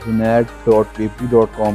zunair.pp.com/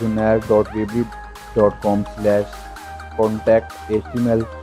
zunair.weebly.com/contact.html